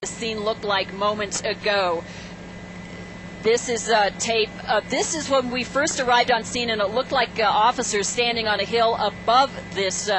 The scene looked like moments ago. This is tape. This is when we first arrived on scene, and it looked like officers standing on a hill above this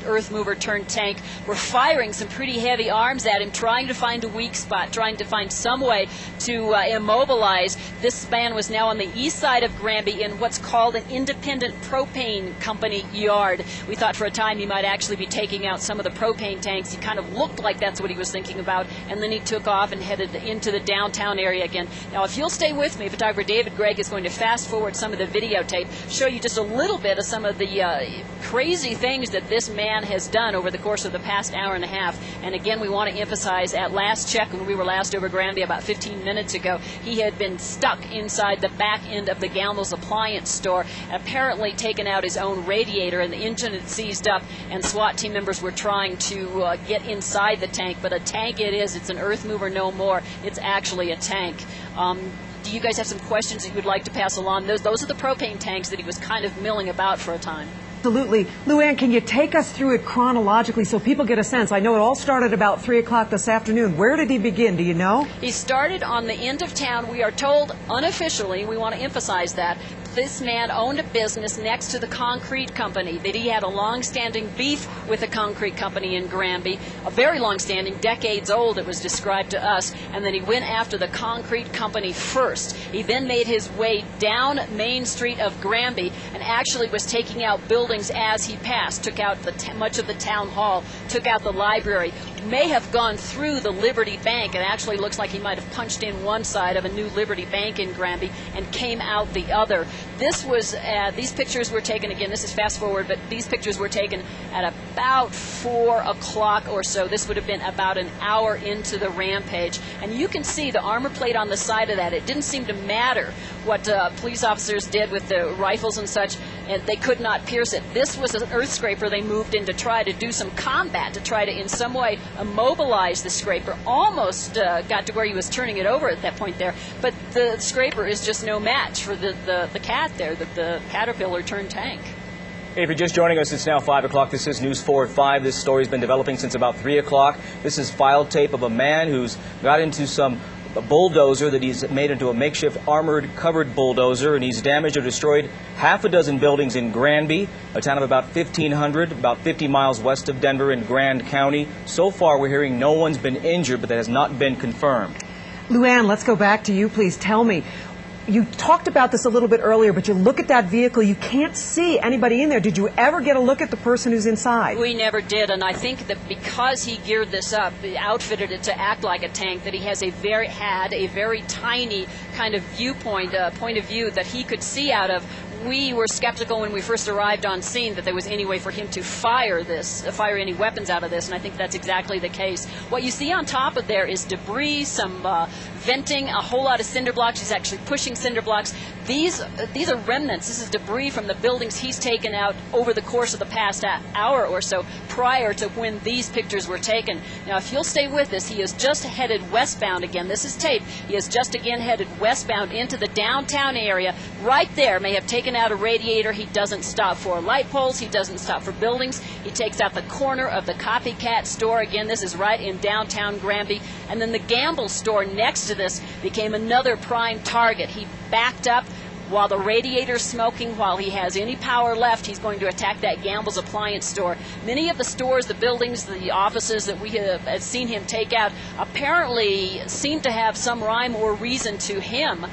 earth mover turned tank were firing some pretty heavy arms at him, trying to find a weak spot, trying to find some way to immobilize. This man was now on the east side of Granby in what's called an independent propane company yard. We thought for a time he might actually be taking out some of the propane tanks. He kind of looked like that's what he was thinking about, and then he took off and headed into the downtown area again. Now, if you'll stay with me, photographer David Gregg is going to fast forward some of the videotape, show you just a little bit of some of the crazy things that this man has done over the course of the past hour and a half. And again, we want to emphasize, at last check, when we were last over Granby about 15 minutes ago, he had been stuck inside the back end of the Gamble's appliance store, apparently taken out his own radiator, and the engine had seized up, and SWAT team members were trying to get inside the tank. But a tank it is. It's an earth mover no more. It's actually a tank. Do you guys have some questions that you would like to pass along? Those are the propane tanks that he was kind of milling about for a time. Absolutely. Luann, can you take us through it chronologically so people get a sense? I know it all started about 3 o'clock this afternoon. Where did he begin? Do you know? He started on the end of town. We are told unofficially, we want to emphasize that, this man owned a business next to the concrete company, that he had a long-standing beef with the concrete company in Granby, a very long-standing, decades old, it was described to us, and then he went after the concrete company first. He then made his way down Main Street of Granby and actually was taking out buildings as he passed, took out much of the town hall, took out the library, may have gone through the Liberty Bank. It actually looks like he might have punched in one side of a new Liberty Bank in Granby and came out the other. This was, these pictures were taken, again, this is fast forward, but these pictures were taken at about 4 o'clock or so. This would have been about an hour into the rampage. And you can see the armor plate on the side of that. It didn't seem to matter what police officers did with the rifles and such, and they could not pierce it. This was an earth scraper they moved in to try to do some combat, to try to in some way immobilize the scraper. Almost got to where he was turning it over at that point there, but the scraper is just no match for the cat there, the caterpillar turned tank. Hey, if you're just joining us, it's now 5 o'clock. This is News 4 at 5. This story's been developing since about 3 o'clock. This is file tape of a man who's got into some bulldozer that he's made into a makeshift armored covered bulldozer, and he's damaged or destroyed half a dozen buildings in Granby, a town of about 1,500, about 50 miles west of Denver in Grand County. So far, we're hearing no one's been injured, but that has not been confirmed. Luann, let's go back to you, please. Tell me. You talked about this a little bit earlier, but you look at that vehicle, you can't see anybody in there. Did you ever get a look at the person who's inside? We never did, and I think that because he geared this up, outfitted it to act like a tank, that he has had a very tiny kind of viewpoint, point of view that he could see out of. We were skeptical when we first arrived on scene that there was any way for him to fire any weapons out of this, and I think that's exactly the case. What you see on top of there is debris, some venting, a whole lot of cinder blocks. He's actually pushing cinder blocks. These are remnants. This is debris from the buildings he's taken out over the course of the past hour or so prior to when these pictures were taken. Now, if you'll stay with us, he has just headed westbound again. This is tape. He has just again headed westbound into the downtown area. Right there, may have taken out a radiator. He doesn't stop for light poles. He doesn't stop for buildings. He takes out the corner of the copycat store. Again, this is right in downtown Granby. And then the Gamble store next to this became another prime target. He backed up while the radiator's smoking, while he has any power left. He's going to attack that Gamble's appliance store. Many of the stores, the buildings, the offices that we have seen him take out apparently seem to have some rhyme or reason to him,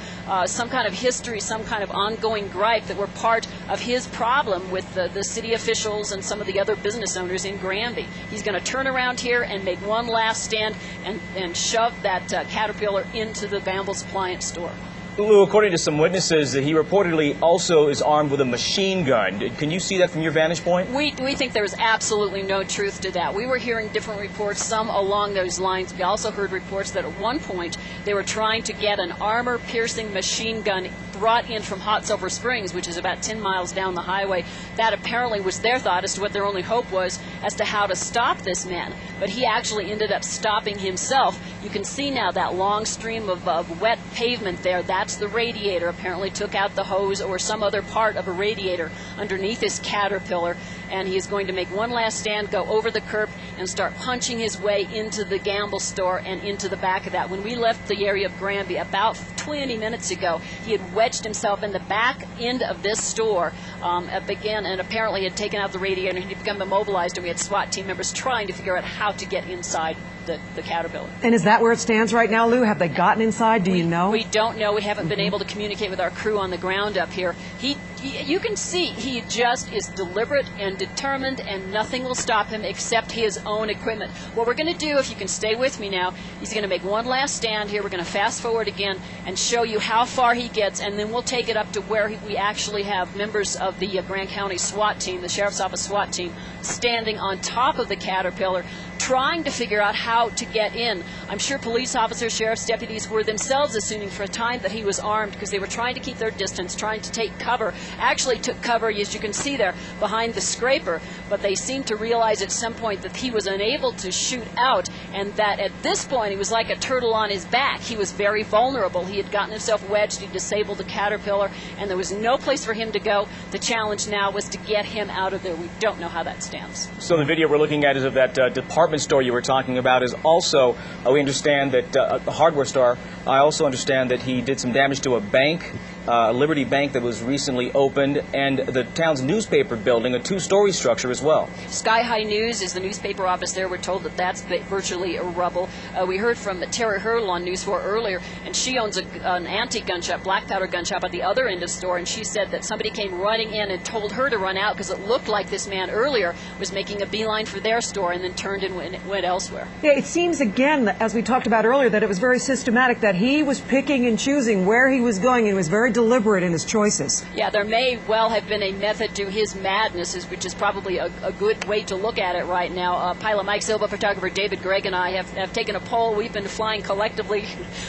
some kind of history, some kind of ongoing gripe that were part of his problem with the city officials and some of the other business owners in Granby. He's going to turn around here and make one last stand and shove that caterpillar into the Gamble's appliance store. Lou, according to some witnesses, he reportedly also is armed with a machine gun. Can you see that from your vantage point? We think there is absolutely no truth to that. We were hearing different reports, some along those lines. We also heard reports that at one point they were trying to get an armor-piercing machine gun brought in from Hot Sulphur Springs, which is about 10 miles down the highway. That apparently was their thought as to what their only hope was as to how to stop this man. But he actually ended up stopping himself. You can see now that long stream of wet pavement there. That's the radiator. Apparently took out the hose or some other part of a radiator underneath his caterpillar. And he is going to make one last stand, go over the curb. and start punching his way into the gamble store and into the back of that. When we left the area of Granby about 20 minutes ago, he had wedged himself in the back end of this store, and apparently had taken out the radiator, and he'd become immobilized, and we had SWAT team members trying to figure out how to get inside the Caterpillar. And is that where it stands right now, Lou? Have they gotten inside? Do you know? We don't know. We haven't been able to communicate with our crew on the ground up here. You can see he just is deliberate and determined, and nothing will stop him except his own equipment. What we're going to do, if you can stay with me now, he's going to make one last stand here. We're going to fast forward again and show you how far he gets, and then we'll take it up to where we actually have members of the Grant County SWAT team, the Sheriff's Office SWAT team, standing on top of the Caterpillar, trying to figure out how to get in. I'm sure police officers, sheriff's deputies were themselves assuming for a time that he was armed, because they were trying to keep their distance, trying to take cover. Actually took cover, as you can see there, behind the scraper, but they seemed to realize at some point that he was unable to shoot out, and that at this point he was like a turtle on his back. He was very vulnerable. He had gotten himself wedged, he disabled the Caterpillar, and there was no place for him to go. The challenge now was to get him out of there. We don't know how that stands. So the video we're looking at is of that department store you were talking about. Is also, we understand that the hardware store, I also understand that he did some damage to a bank, Liberty Bank, that was recently opened, and the town's newspaper building, a two-story structure as well. Sky High News is the newspaper office there. We're told that that's virtually a rubble. We heard from Terry Hurdle on News 4 earlier, and she owns an antique gun shop, black powder gun shop, at the other end of the store, and she said that somebody came running in and told her to run out because it looked like this man earlier was making a beeline for their store and then turned and went elsewhere. Yeah, it seems, again, as we talked about earlier, that it was very systematic, that he was picking and choosing where he was going, and was very deliberate in his choices. Yeah, there may well have been a method to his madness, which is probably a good way to look at it right now. Pilot Mike Silva, photographer David Gregg, and I have taken a poll. We've been flying collectively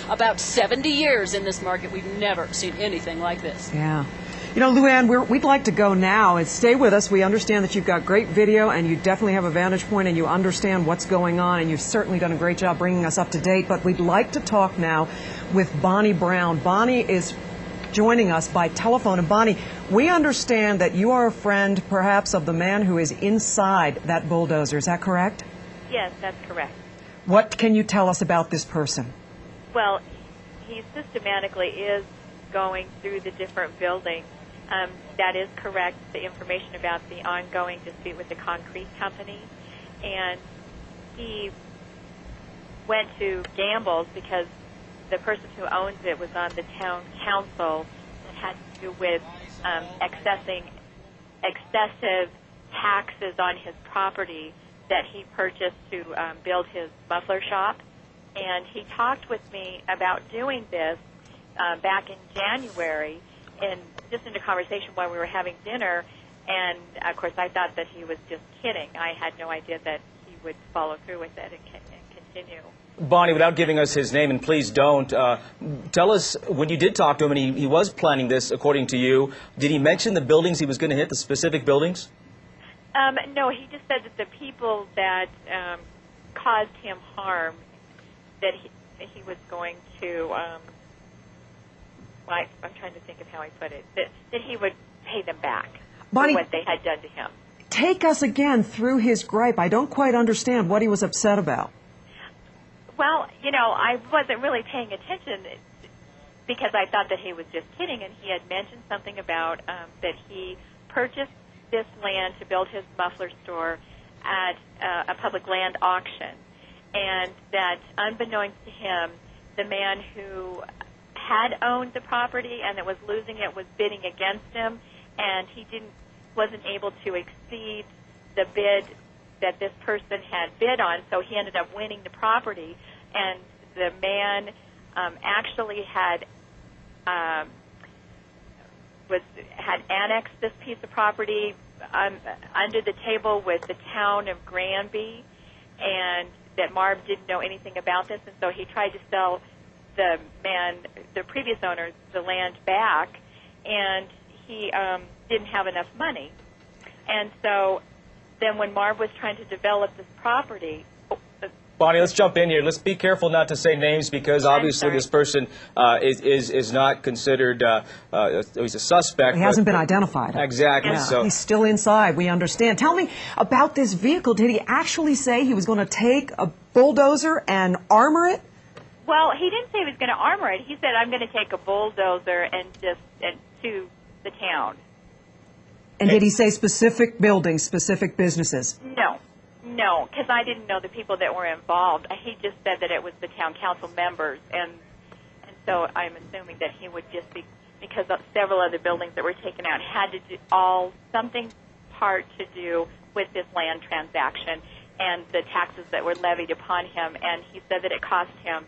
about 70 years in this market. We've never seen anything like this. Yeah. You know, Luann, we'd like to go now, and stay with us. We understand that you've got great video, and you definitely have a vantage point, and you understand what's going on, and you've certainly done a great job bringing us up to date. But we'd like to talk now with Bonnie Brown. Bonnie is joining us by telephone. And Bonnie, we understand that you are a friend, perhaps, of the man who is inside that bulldozer. Is that correct? Yes, that's correct. What can you tell us about this person? Well, he systematically is going through the different buildings. That is correct, the information about the ongoing dispute with the concrete company. And he went to Gamble's because the person who owns it was on the town council. It had to do with excessive taxes on his property that he purchased to build his muffler shop. And he talked with me about doing this back in January, and just in a conversation while we were having dinner. And, of course, I thought that he was just kidding. I had no idea that he would follow through with it and continue. Bonnie, without giving us his name, and please don't, tell us, when you did talk to him and he was planning this, according to you, did he mention the buildings he was going to hit, the specific buildings? No, he just said that the people that caused him harm, that he was going to, I'm trying to think of how I put it, that he would pay them back Bonnie, for what they had done to him. Take us again through his gripe. I don't quite understand what he was upset about. Well, you know, I wasn't really paying attention because I thought that he was just kidding, and he had mentioned something about that he purchased this land to build his muffler store at a public land auction, and that unbeknownst to him, the man who had owned the property and that was losing it was bidding against him, and he wasn't able to exceed the bid that this person had bid on, so he ended up winning the property. And the man actually had annexed this piece of property under the table with the town of Granby, and that Marv didn't know anything about this, and so he tried to sell the previous owner, the land back, and he didn't have enough money. And so then when Marv was trying to develop this property, Bonnie, let's jump in here. Let's be careful not to say names because obviously this person is not considered, he's a suspect. He hasn't been identified. Exactly. Yeah. So he's still inside, we understand. Tell me about this vehicle. Did he actually say he was going to take a bulldozer and armor it? Well, he didn't say he was going to armor it. He said, I'm going to take a bulldozer and to the town. And did he say specific buildings, specific businesses? No, because I didn't know the people that were involved. He just said that it was the town council members, and so I'm assuming that he would just be, because several other buildings that were taken out had to do something part to do with this land transaction and the taxes that were levied upon him, and he said that it cost him